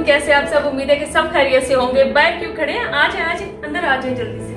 कैसे आप सब? उम्मीद है कि सब खैरियत से होंगे। बैठ क्यों खड़े हैं? आज अंदर आ जाए जल्दी से।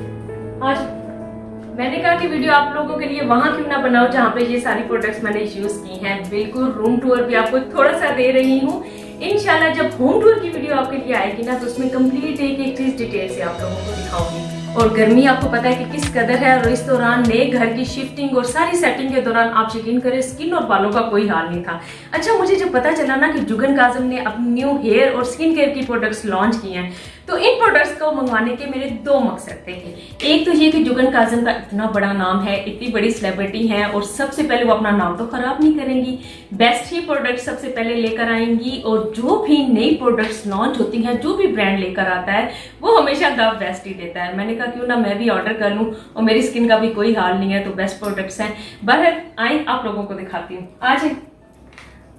आज मैंने कहा कि वीडियो आप लोगों के लिए वहां क्यों ना बनाओ जहाँ पे ये सारी प्रोडक्ट्स मैंने यूज की हैं। बिल्कुल रूम टूर भी आपको थोड़ा सा दे रही हूँ। इंशाल्लाह जब होम टूर की वीडियो आपके लिए आएगी ना, तो उसमें कंप्लीट एक एक चीज डिटेल से आप लोगों को दिखाऊंगी। और गर्मी आपको पता है कि किस कदर है, और इस दौरान नए घर की शिफ्टिंग और सारी सेटिंग के दौरान आप यकीन करें स्किन और बालों का कोई हाल नहीं था। अच्छा, मुझे जब पता चला ना कि जुगन काज़म ने अपनी न्यू हेयर और स्किन केयर की प्रोडक्ट्स लॉन्च किए हैं, तो इन प्रोडक्ट्स को मंगवाने के मेरे दो मकसद थे। एक तो ये कि जुगन काज़म का इतना बड़ा नाम है, इतनी बड़ी सेलिब्रिटी है, और सबसे पहले वो अपना नाम तो खराब नहीं करेंगी, बेस्ट ही प्रोडक्ट सबसे पहले लेकर आएंगी। और जो भी नई प्रोडक्ट्स लॉन्च होती हैं, जो भी ब्रांड लेकर आता है, वो हमेशा द बेस्ट ही देता है। मैंने कहा क्यों ना मैं भी ऑर्डर कर लूं, और मेरी स्किन का भी कोई हाल नहीं है, तो बेस्ट प्रोडक्ट्स हैं। बहर आए आप लोगों को दिखाती हूँ आज।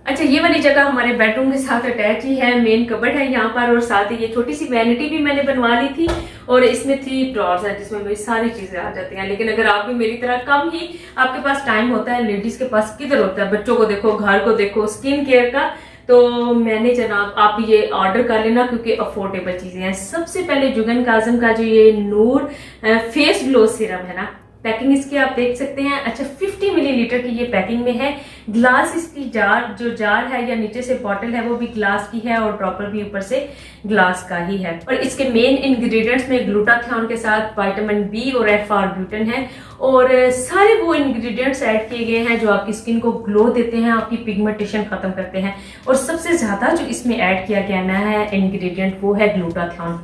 अच्छा, ये वाली जगह हमारे बेडरूम के साथ अटैच ही है, मेन कबर्ड है यहाँ पर, और साथ ही ये छोटी सी वैनिटी भी मैंने बनवा ली थी, और इसमें 3 ड्रॉर्स हैं जिसमें मेरी सारी चीजें आ जाती हैं। लेकिन अगर आप भी मेरी तरह कम ही आपके पास टाइम होता है, लेडीज के पास किधर होता है, बच्चों को देखो, घर को देखो, स्किन केयर का, तो मैंने जनाब आप ये ऑर्डर कर लेना, क्योंकि अफोर्डेबल चीजें हैं। सबसे पहले जुगन काज़म का जो ये नूर फेस ग्लो सीरम है ना, पैकिंग इसकी आप देख सकते हैं। अच्छा, 50 मिलीलीटर की ये पैकिंग में है। ग्लास इसकी जार है या नीचे से बॉटल है वो भी ग्लास की है, और ड्रॉपर भी ऊपर से ग्लास का ही है। और इसके मेन इंग्रेडिएंट्स में ग्लूटाथियोन के साथ विटामिन बी और एल्फा-आर्ब्यूटिन है, और सारे वो इंग्रेडिएंट्स ऐड किए गए हैं जो आपकी स्किन को ग्लो देते हैं, आपकी पिगमेंटेशन खत्म करते हैं। और सबसे ज्यादा जो इसमें ऐड किया गया ना है इंग्रेडिएंट, वो है ग्लूटाथियोन।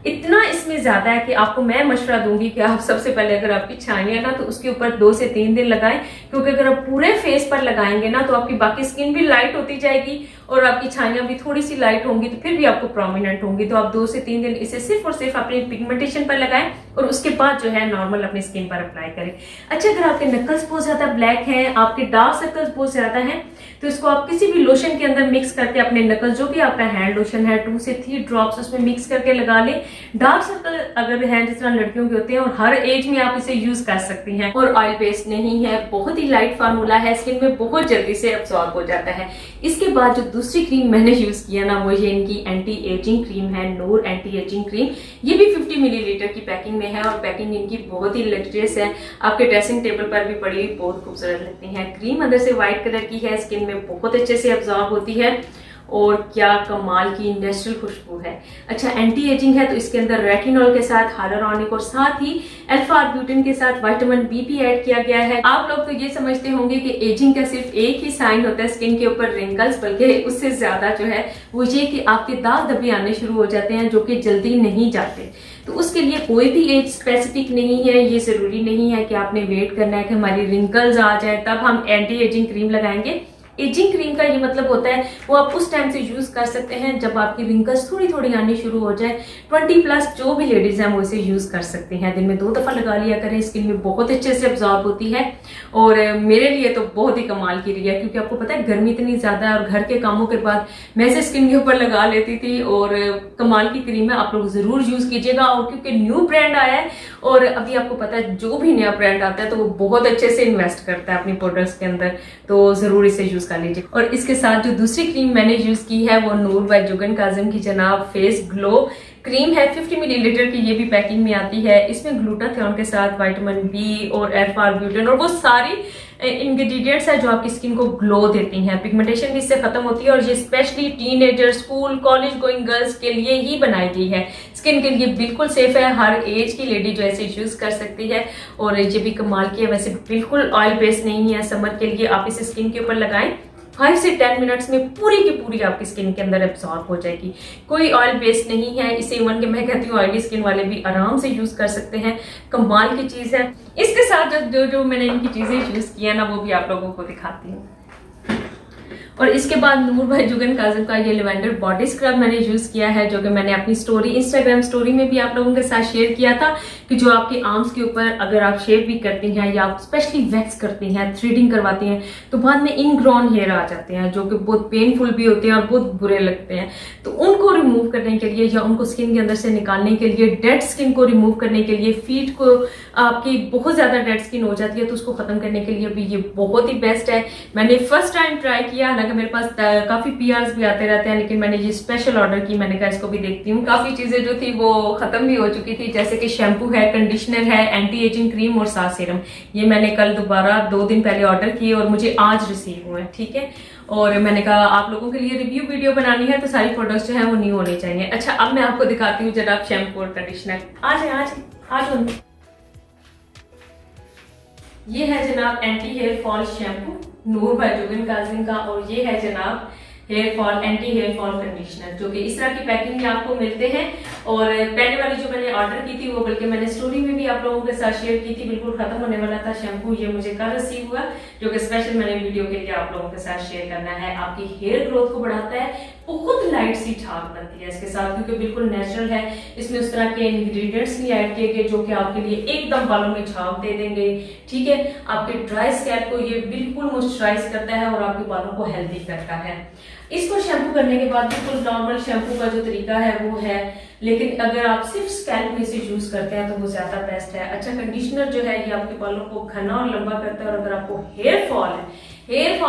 इतना इसमें ज्यादा है कि आपको मैं मशवरा दूंगी कि आप सबसे पहले अगर आपकी छाई है ना, तो उसके ऊपर 2 से 3 दिन लगाएं, क्योंकि अगर आप पूरे फेस पर लगाएंगे ना, तो आपकी बाकी स्किन भी लाइट होती जाएगी, और आपकी छाइयां भी थोड़ी सी लाइट होंगी, तो फिर भी आपको प्रोमिनेंट होंगी। तो आप 2 से 3 दिन इसे सिर्फ और सिर्फ अपनी पिगमेंटेशन पर लगाएं, और उसके बाद जो है नॉर्मल अपनी स्किन पर अप्लाई करें। अच्छा, अगर आपके नकल्स बहुत ज्यादा ब्लैक हैं, आपके डार्क सर्कल्स बहुत ज्यादा हैं, तो इसको आप किसी भी लोशन के अंदर मिक्स करके अपने नकल्स, जो भी आपका हैंड लोशन है, 2 से 3 ड्रॉप्स उसमें मिक्स करके लगा लें। डार्क सर्कल अगर है जिस तरह लड़कियों के होते हैं, और हर एज में आप इसे यूज कर सकती हैं, और ऑयल बेस्ड नहीं है, बहुत ही लाइट फार्मूला है, स्किन में बहुत जल्दी से अब्सॉर्ब हो जाता है। इसके बाद जो दूसरी क्रीम मैंने यूज किया ना, वो ये इनकी एंटी एजिंग क्रीम है, नूर एंटी एजिंग क्रीम। ये भी 50 मिलीलीटर की पैकिंग में है, और पैकिंग इनकी बहुत ही लग्जरियस है, आपके ड्रेसिंग टेबल पर भी पड़ी हुई बहुत खूबसूरत लगती है। क्रीम अंदर से व्हाइट कलर की है, स्किन में बहुत अच्छे से अब्सॉर्ब होती है, और क्या कमाल की नेचुरल खुशबू है। अच्छा, एंटी एजिंग है, तो इसके अंदर रेटिनॉल के साथ हाइलुरोनिक और साथ ही अल्फा-आर्ब्यूटिन के साथ विटामिन बी भी ऐड किया गया है। आप लोग तो ये समझते होंगे कि एजिंग का सिर्फ एक ही साइन होता है स्किन के ऊपर रिंकल्स, बल्कि उससे ज्यादा जो है वो ये कि आपके दाग धब्बे आने शुरू हो जाते हैं, जो कि जल्दी नहीं जाते। तो उसके लिए कोई भी एज स्पेसिफिक नहीं है, ये जरूरी नहीं है कि आपने वेट करना है कि हमारी रिंकल्स आ जाए तब हम एंटी एजिंग क्रीम लगाएंगे। एजिंग क्रीम का ये मतलब होता है वो आप उस टाइम से यूज कर सकते हैं जब आपकी रिंकल्स थोड़ी थोड़ी आनी शुरू हो जाए। 20+ जो भी लेडीज हैं वो इसे यूज कर सकती हैं। दिन में 2 दफा लगा लिया करें, स्किन में बहुत अच्छे से अब्सॉर्ब होती है, और मेरे लिए तो बहुत ही कमाल की रही है, क्योंकि आपको पता है गर्मी इतनी ज्यादा है, और घर के कामों के बाद मैं इसे स्किन के ऊपर लगा लेती थी। और कमाल की क्रीम है, आप लोग जरूर यूज कीजिएगा। और क्योंकि न्यू ब्रांड आया है, और अभी आपको पता है जो भी नया ब्रांड आता है तो वो बहुत अच्छे से इन्वेस्ट करता है अपनी प्रोडक्ट्स के अंदर, तो जरूर इसे यूज कर लीजिए। और इसके साथ जो दूसरी क्रीम मैंने यूज की है वो नूर बाय जुगन काज़म की जनाब फेस ग्लो क्रीम है। 50 मिलीलीटर की ये भी पैकिंग में आती है। इसमें ग्लूटाथियोन के साथ विटामिन बी और अल्फा-आर्ब्यूटिन और वो सारी इंग्रेडिएंट्स है जो आपकी स्किन को ग्लो देती हैं, पिगमेंटेशन भी इससे खत्म होती है। और ये specially teenager, school, college going girls के लिए ही बनाई गई है। स्किन के लिए बिल्कुल सेफ है, हर एज की लेडी जो ऐसे यूज कर सकती है। और ये भी कमाल की है, वैसे बिल्कुल ऑयल बेस्ड नहीं है। समर के लिए आप इसे स्किन के ऊपर लगाएं, 5 से 10 मिनट्स में पूरी की पूरी आपकी स्किन के अंदर एब्सॉर्ब हो जाएगी। कोई ऑयल बेस्ड नहीं है इसे, इवन के मैं कहती हूँ ऑयली स्किन वाले भी आराम से यूज कर सकते हैं। कमाल की चीज है। इसके साथ जो मैंने इनकी चीजें यूज की है ना, वो भी आप लोगों को दिखाती हूँ। और इसके बाद नूर बाय जुगन काज़म का ये लेवेंडर बॉडी स्क्रब मैंने यूज किया है, जो कि मैंने अपनी स्टोरी, इंस्टाग्राम स्टोरी में भी आप लोगों के साथ शेयर किया था कि जो आपके आर्म्स के ऊपर अगर आप शेव भी करती हैं या आप स्पेशली वैक्स करती हैं, थ्रेडिंग करवाती हैं, तो बाद में इनग्रोन हेयर आ जाते हैं जो कि बहुत पेनफुल भी होते हैं और बहुत बुरे लगते हैं। तो उनको रिमूव करने के लिए या उनको स्किन के अंदर से निकालने के लिए, डेड स्किन को रिमूव करने के लिए, फीट को आपकी बहुत ज्यादा डेड स्किन हो जाती है तो उसको खत्म करने के लिए भी ये बहुत ही बेस्ट है। मैंने फर्स्ट टाइम ट्राई किया, हालांकि हालांकि मेरे पास काफी पीआरस भी आते रहते हैं, लेकिन मैंने ये स्पेशल ऑर्डर की, मैंने कहा इसको भी देखती हूँ। काफी चीजें जो थी वो खत्म भी हो चुकी थी, जैसे कि शैम्पू है, कंडीशनर है, एंटी एजिंग क्रीम और साथ सीरम। ये मैंने कल दोबारा 2 दिन पहले ऑर्डर किए और मुझे आज रिसीव हुए, ठीक है। और मैंने कहा आप लोगों के लिए रिव्यू वीडियो बनानी है तो सारी प्रोडक्ट्स जो है वो न्यू होने चाहिए। अच्छा, अब मैं आपको दिखाती हूँ जनाब शैम्पू और कंडीशनर। आज ये है जनाब anti hair fall shampoo Noor by Zubin Kazim का, और ये है जनाब hair fall anti hair fall conditioner, जो कि इस तरह की पैकिंग में आपको मिलते हैं। और पहले वाली जो मैंने ऑर्डर की थी वो बल्कि मैंने स्टोरी में भी आप लोगों के साथ शेयर की थी, बिल्कुल खत्म होने वाला था शैम्पू। ये मुझे कल रिसीव हुआ, जो कि स्पेशल मैंने वीडियो के लिए आप लोगों के साथ शेयर करना है। आपकी हेयर ग्रोथ को बढ़ाता है, बहुत लाइट सी झाग बनती है इसके साथ, क्योंकि बिल्कुल नेचुरल है। इसमें उस तरह के इंग्रेडिएंट्स नहीं ऐड किए गए जो कि आपके लिए एकदम बालों में झाग दे देंगे, ठीक है। आपके ड्राई स्कैल्प को ये बिल्कुल मॉइस्चराइज करता है और आपके बालों को हेल्दी करता है। इसको शैम्पू करने के बाद बिल्कुल नॉर्मल शैम्पू का जो तरीका है वो है, लेकिन अगर आप सिर्फ स्कैल्प में से यूज करते हैं तो वो ज्यादा बेस्ट है। अच्छा, कंडीशनर जो है ये आपके बालों को घना और लंबा करता है, और अगर आपको हेयर फॉल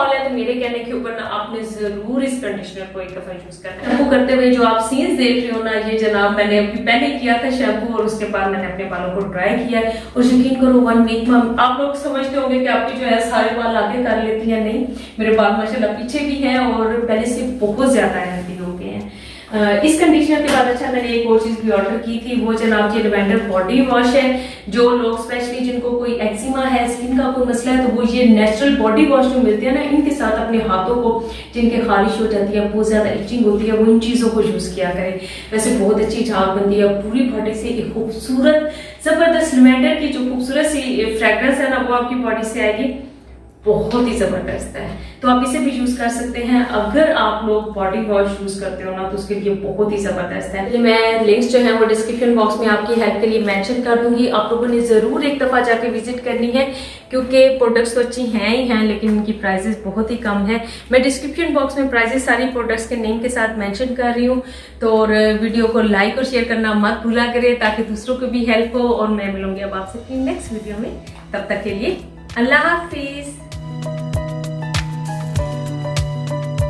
है तो मेरे कहने के ऊपर ना आपने जरूर इस कंडीशनर को एक दफा यूज करना है। शैम्पू करते हुए जो आप सीन्स देख रहे हो ना, ये जनाब मैंने अभी पहले किया था शैम्पू, और उसके बाद मैंने अपने बालों को ड्राई किया है। और यकीन करो 1 वीक में आप लोग समझते होंगे कि आपकी जो है सारे बाल आगे कर लेती है, नहीं, मेरे बाल माशाल्लाह पीछे भी हैं और पहले से बहुत ज्यादा हेल्दी हो गए हैं। इस कंडीशनर के बाद अच्छा मैंने एक और चीज भी ऑर्डर की थी, वो जनाब ये लेवेंडर बॉडी वॉश है। जो लोग स्पेशली जिनको कोई एक्जिमा है, स्किन का कोई मसला है, तो वो ये नेचुरल बॉडी वॉश जो मिलते हैं ना, इनके साथ अपने हाथों को, जिनके खारिश हो जाती है, बहुत ज्यादा इचिंग होती है, वो इन चीजों को यूज किया करें। वैसे बहुत अच्छी झाग बनती है, पूरी बॉडी से एक खूबसूरत जबरदस्त लेवेंडर की जो खूबसूरत सी फ्रेग्रेंस है ना, वो आपकी बॉडी से आएगी, बहुत ही जबरदस्त है। तो आप इसे भी यूज कर सकते हैं। अगर आप लोग बॉडी वॉश यूज करते हो ना तो उसके लिए बहुत ही जबरदस्त है। मैं लिंक्स जो है वो डिस्क्रिप्शन बॉक्स में आपकी हेल्प के लिए मेंशन कर दूंगी। आप लोगों ने जरूर एक दफा जाके विजिट करनी है, क्योंकि प्रोडक्ट्स तो अच्छी हैं ही हैं, लेकिन उनकी प्राइसेस बहुत ही कम है। मैं डिस्क्रिप्शन बॉक्स में प्राइसेस सारी प्रोडक्ट्स के नेम के साथ मेंशन कर रही हूँ। तो और वीडियो को लाइक और शेयर करना मत भूला करें, ताकि दूसरों को भी हेल्प हो। और मैं मिलूंगी अब आपसे नेक्स्ट वीडियो में, तब तक के लिए अल्लाह हाफिज।